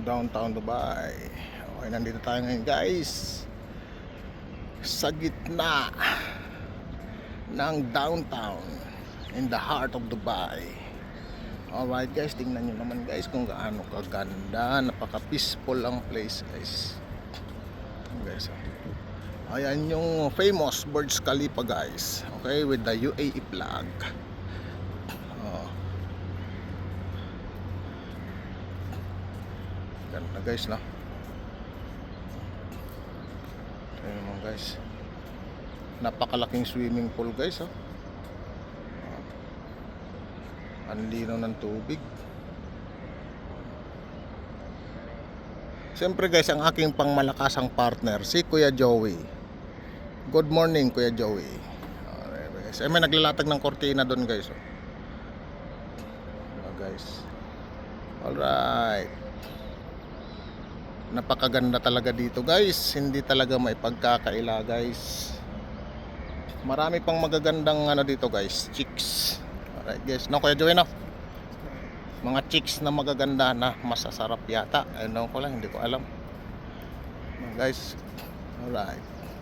downtown Dubai. Okay, nandito tayo ngayon guys sa gitna ng downtown in the heart of Dubai. Alright guys, tingnan nyo naman guys kung gaano kaganda. Napaka peaceful ang place guys. Guys, ayan yung famous Burj Khalifa guys. Okay, with the UAE flag. Ganda guys, no? Ayan naman guys, napakalaking swimming pool guys, oh. Ang linaw ng tubig. Siyempre guys, ang aking pangmalakasang partner si Kuya Joey. Good morning Kuya Joey. Alright guys, may naglalatag ng kortina doon guys, oh. Guys, alright, napakaganda talaga dito guys. Hindi talaga may pagkakaila guys. Marami pang magagandang ano dito guys, chicks. Alright guys, no Kuya Joey, no? Mga chicks na magaganda na masasarap yata. Ano ko lang, hindi ko alam guys. Alright.